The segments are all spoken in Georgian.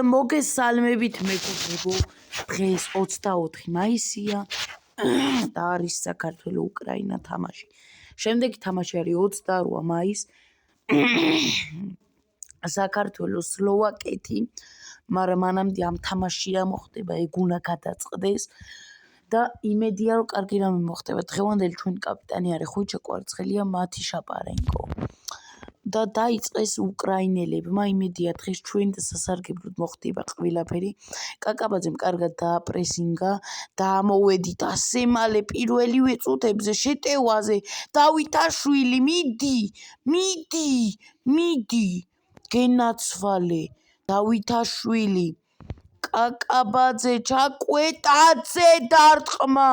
მოგესალმებით მეგობრებო, დღეს 24 მაისია და არის საქართველო-უკრაინა თამაში. შემდეგი თამაში არის 28 მაისს საქართველო-სლოვაკეთი, მაგრამ მანამდე ამ თამაში რა მოხდება, ეგ უნდა გადაწყდეს და იმედია რომ კარგი რამე მოხდება. დღევანდელი ჩვენი კაპიტანი არის ხვიჩა კვარცხელია, მათი შაპარენკო. და დაიწყეს უკრაინელებმა, იმედია დღეს ჩვენ და სასარგებლოდ მოხდება ყველაფერი. კაკაბაძემ კარგად დააპრესინგა და ამოვედით ასე მალე პირველივე წუთებზე შეტევაზე. დავითაშვილი, მიდი, გენაცვალე, დავითაშვილი, კაკაბაძე, ჩაკვეტაძე დარტყმა,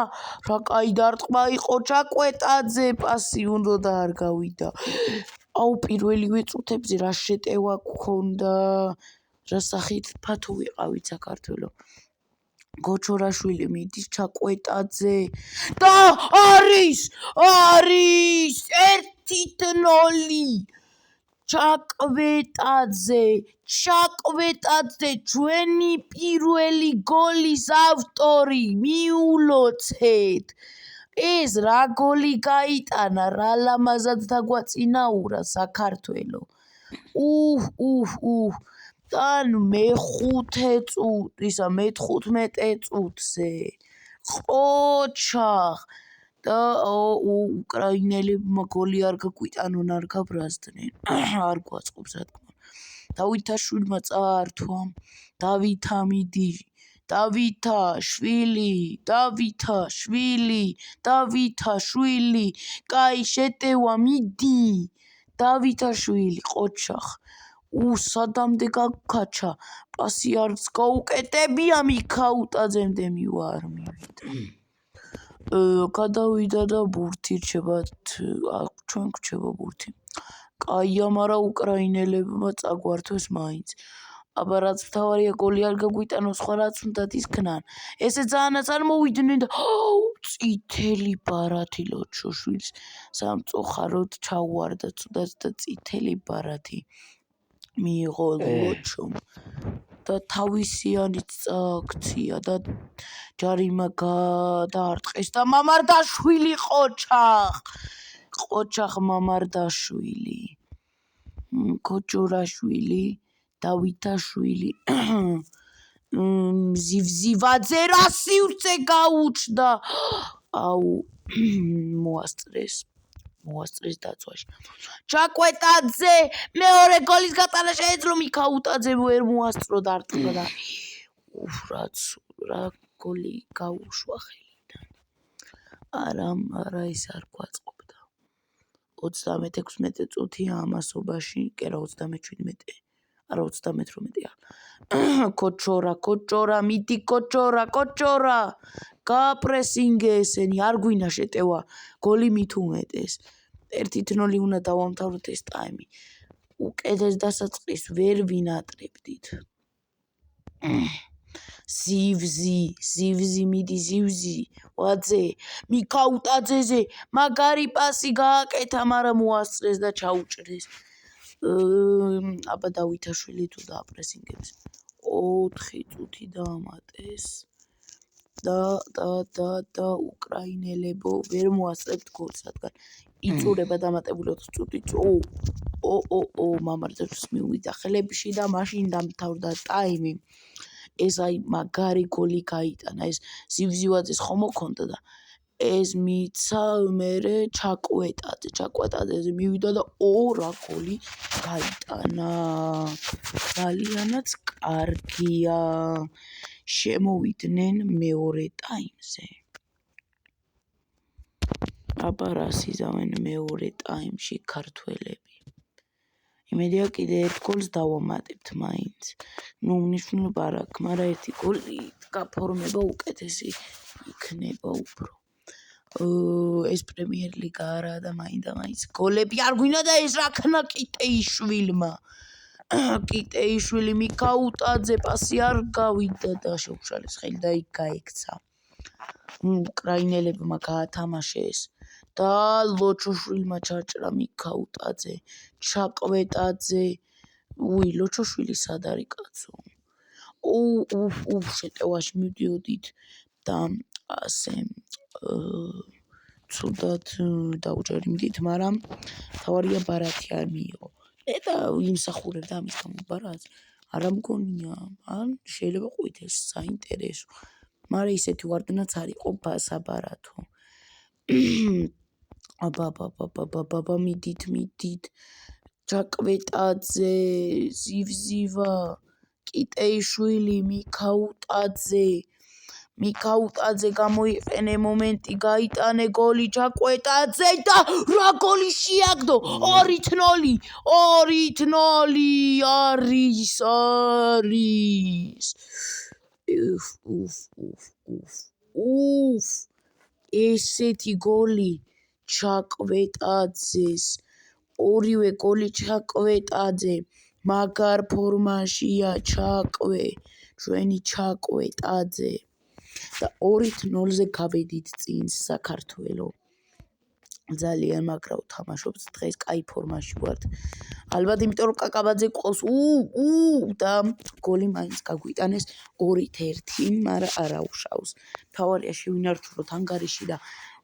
რა კაი დარტყმა იყო ჩაკვეტაძე, პასი უნდა და არ გავიდა. პირველივე წუთებზე რა შეტევა გქონდა, რა სახით ფათო ვიყავით საქართველო. გოჩორაშვილი მიდის, ჩაკვეტაძე და არის 1-0. ჩაკვეტაძე ჩვენი პირველი გოლის ავტორი, მიულოცეთ. ეს რა გოლი გაიტანა, რა ლამაზად დაგვაწინაურა საქართველო. და მე-15 წუთზე ყოჩახ და უკრაინელებმა გოლი არ გაგვიტანონ, არ გაბრაზდნენ, არ გვაწყობს რა თქმა უნდა. დავითაშვილმა წაართვა, დავითა მიდი, დავითაშვილი, კაი შეტევა, მიდი, დავითაშვილი, ყოჩახ. სადამდე გაგქაჩა, პასი არც გაუკეტებია, მიქაუტაძემდე მივარ მივიდა. გადავიდა და ბურთი რჩებათ, ჩვენ გვრჩება ბურთი. კაია, მაგრამ უკრაინელებმა წაგვართვეს მაინც. აბა რაც მთავარია გოლი არ გაგვიტანოს, სხვა რაც უნდათ ისქნან. ესე ძალიანაც არ მოვიდნენ და წითელი ბარათი ლოჩოშვილს სამწუხაროდ ჩაუვარდა ცუდად და წითელი ბარათი მიიღო ლოჩომ და თავისიანით წააქცია და ჯარიმა გადაარტყეს და მამარდაშვილი ყოჩახ მამარდაშვილი, გოჯორაშვილი, დავითაშვილი, ზივზივაძე რა სივრცე გაუჩნდა, მოასწრეს დაცვაში. ჩაკვეტაძე მეორე გოლის გატანა შეეძლო, მიქაუტაძემ ვერ მოასწრო დარტყმა და რა გოლი გაუშვა ხელიდან. არა ეს არ გვაწყობდა. 36 წუთია ამასობაში, კი რა 37, არა 38-ია. კოჩორა, მიდი კოჩორა, გააპრესინგე ესენი, არ გვინდა შეტევა, გოლი მით უმეტეს. 1-0 უნდა დავამთავროთ ეს ტაიმი. უკეთეს დასაწყისს ვერ ვინატრებდით. ზივზი მიდი, ვაძე, მიქაუტაძეზე, მაგარი პასი გააკეთა, მაგრამ მოასწრეს და ჩაუჭრეს. აბა დავითაშვილი თუ დააპრესინგებს. 4 წუთი დაამატეს. და უკრაინელებო ვერ მოასწრებთ გოლს, რადგან იწურება დამატებული 4 წუთით. მამარდაშვილი მივიდა ხელებში და მაშინ დამთავრდა ტაიმი. ეს მაგარი გოლი გაიტანა, ეს ზივზივაძეს ხომ მოქონდა და ეს მიცა მერე ჩაკვეტაძეზე მივიდა და რა გოლი გაიტანა. ძალიანაც კარგია. შემოვიდნენ მეორე ტაიმზე. აბა რას იზამენ მეორე ტაიმში ქართველები. იმედია კიდე ერთ გოლს დავამატებთ მაინც. მნიშვნელობა არ აქვს, მაგრამ ერთი გოლი გაფორმება უკეთესი იქნება უფრო. ეს პრემიერ ლიგა არაა და მაინც გოლები არ გვინდა და ეს რა ქნა კიტეიშვილი, მიქაუტაძე, პასი არ გავიდა და შეუშალეს ხელი და იქ გაიქცა. უკრაინელებმა გაათამაშეს და ლოჩოშვილმა ჩაჭრა მიქაუტაძე, ჩაკვეტაძე. ლოჩოშვილი სად არის კაცო? შეტევაში მივდიოდით და ასე ცუდად დაუჯერიმდით, მაგრამ თავარია ბარათი არ მიიღო. და იმსახურებდა ამის გამო ბარათს, არა მგონია, ან შეიძლება ყვითელს საინტერესო, მაგრამ ისეთი ვარდნაც არ იყო საბარათო. აბა, მიდით, ჯაკვეტაძე, ზივზივა, კიტეიშვილი, მიქაუტაძე გამოიყენე მომენტი, გაიტანე გოლი ჯაკვეტაძე და რა გოლი შეაგდო 2-0 არის. ესეთი გოლი ჩაკვეტაძეს, ორივე გოლი ჩაკვეტაძე, მაგარ ფორმაშია ჩვენი ჩაკვეტაძე და 2-0-ზე გავედით წინ საქართველო. ძალიან მაგრა ვთამაშობთ დღეს, კაი ფორმაში ვართ. ალბათ იმიტომ რომ კაკაბაძე ყავს და გოლი მაინც გაგვიტანეს 2-1, მაგრამ არა უშავს. თავარია შევინართულოთ ანგარიში და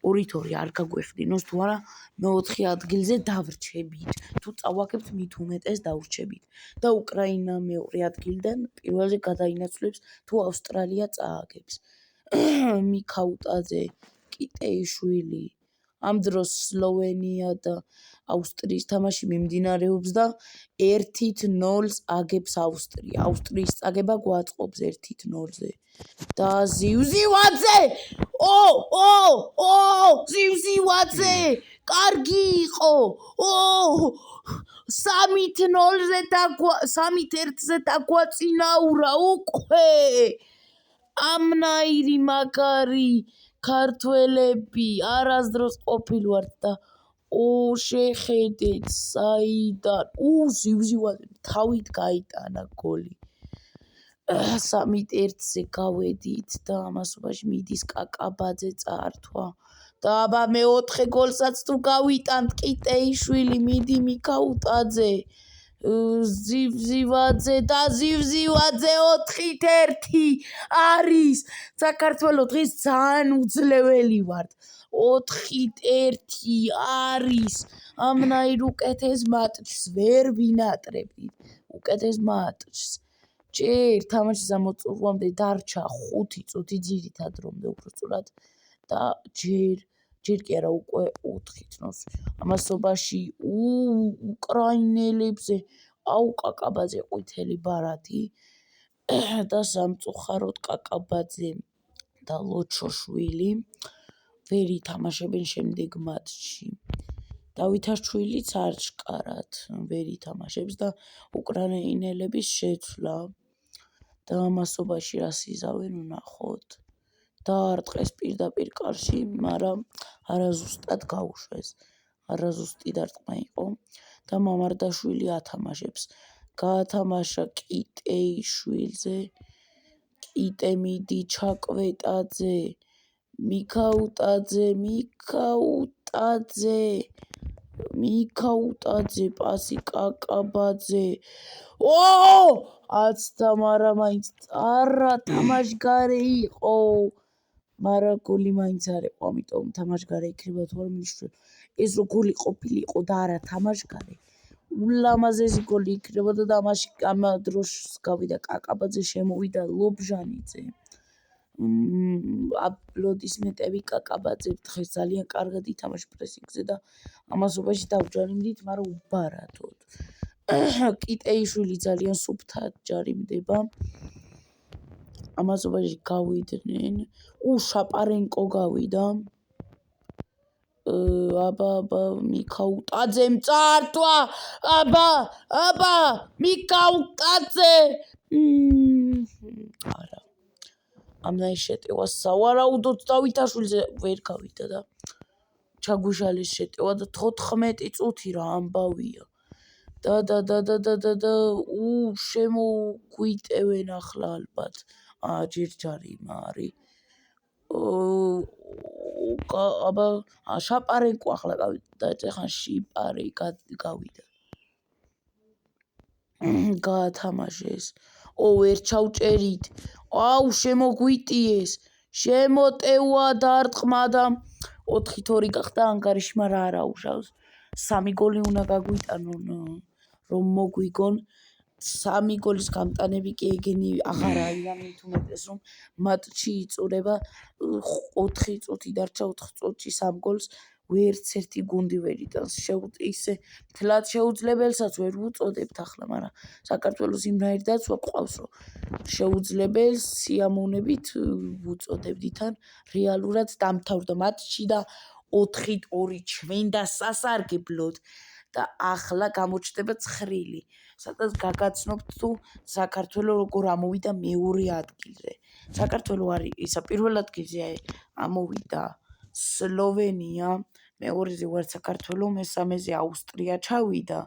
2-2 არ გაგვეხდინოს, თუ არა მეოთხე ადგილზე დავრჩებით. თუ წავაგებთ მით უმეტეს დავრჩებით და უკრაინა მეორე ადგილიდან პირველზე გადაინაცვლებს, თუ ავსტრალია წააგებს. მიქაუტაძე, კიტეიშვილი. ამ დროს სლოვენია და ავსტრიის თამაში მიმდინარეობს და 1-0 აგებს ავსტრია. ავსტრიის წაგება გვაწყობს 1-0-ზე. და ზივზივაძე! ზივზივაძე! კარგი იყო! 3-1-ზე დაგვაწინაურა უკვე! ამნაირი მაგარი ქართველები არასდროს ყოფილვართ და შეხედეთ საიდან ზივზივაძე თავით გაიტანა გოლი. 3-1-ზე გავედით და ამასობაში მიდის კაკაბაძე წაართვა და აბა მეოთხე გოლსაც თუ გავიტანთ, კიტეიშვილი, მიდი მიქაუტაძე, ზივზივაძე 4-1 არის. საქართველო დღეს ძალიან უძლეველი ვართ. 4-1 არის. ამნაირ უკეთეს მატჩს ვერ ვინატრებდით. უკეთეს მატჩს. ჯერ თამაშის ამოწურვამდე დარჩა 5 წუთი ძირითად რომდე უბრალოდ და ჯერ კი არა უკვე 4-0. ამასობაში უკრაინელებზე კაკაბაძე ყვითელი ბარათი და სამწუხაროდ კაკაბაძე და ლოჩოშვილი ვერ ითამაშებენ შემდეგ მატჩში. დავითაშვილიც არჩკარად ვერ ითამაშებს და უკრაინელების შეცვლა და ამასობაში რას იზავენ ვნახოთ. დაარტყეს პირდაპირ კარში, მაგრამ არაზუსტად გაუშვეს. არაზუსტი დარტყმა იყო და მამარდაშვილი ათამაშებს. გაათამაშა კიტეიშვილზე, კიტე მიდი ჩაკვეტაძე, მიქაუტაძე, პასი კაკაბაძე. აცდა, მაგრამ მაინც არა თამაშგარე იყო. მაგრამ გოლი მაინც არ იყო, ამიტომ თამაშგარე იქნება თუ არ მიშველ. ეს რო გოლი ყოფილიყო და არა თამაშგარე, ულამაზესი გოლი იქნებოდა და ამ დროს გავიდა კაკაბაძე, შემოვიდა ლობჟანიძე. აპლოდისმენტები კაკაბაძე დღეს ძალიან კარგად ითამაშა პრესინგზე და ამასობაში დავჯარიმდით, მაგრამ უბარათოდ. კიტეიშვილი ძალიან სუფთად ჯარიმდება. ამასობაში გავიდნენ, შაპარენკო გავიდა. აბა, მიქაუტაძემ წაართვა. აბა, მიქაუტაძე. არა. ამნაირ შეტევას სავარაუდოდ დავითაშვილზე ვერ გავიდა და ჩაგვიშალეს შეტევა და 14 წუთი რა ამბავია. და შემოგვიტევენ ახლა ალბათ. ჯერ ჯარიმა არის. აბა, შაპარენკო ახლა გავიდა და ეხლა შიპარი გავიდა. გაათამაშეს ვერ ჩავჭერით. აუ, შემოგვიტიეს, შემოტევა დარტყმა და 4-2 გახდა ანგარიშმა რა არაუშავს. 3 გოლი უნდა გაგვიტანონ, რომ მოგვიგონ. 3 გოლის გამტანები კი ეგენი აღარ არიან, მით უმეტეს რომ მატჩი იწურება 4 წუთი დარჩა, 4 წუთში 3 გოლს ვერც ერთი გუნდი ვერ იტანს. ისე მთლად შეუძლებელსაც ვერ ვუწოდებთ ახლა, მაგრამ საქართველოს იმნაირი დაცვა გვყავს, რომ შეუძლებელს სიამოვნებით ვუწოდებდით, ან რეალურად დამთავრდა მატჩი და 4-2 ჩვენდა სასარგებლოდ და ახლა გამოჩნდება ცხრილი. სადაც გაგაცნობთ თუ საქართველო როგორ ამოვიდა მეორე ადგილზე. საქართველო არის ისა პირველ ადგილზე ამოვიდა სლოვენია, მეორეზე ვარ საქართველო, მესამეზე ავსტრია ჩავიდა.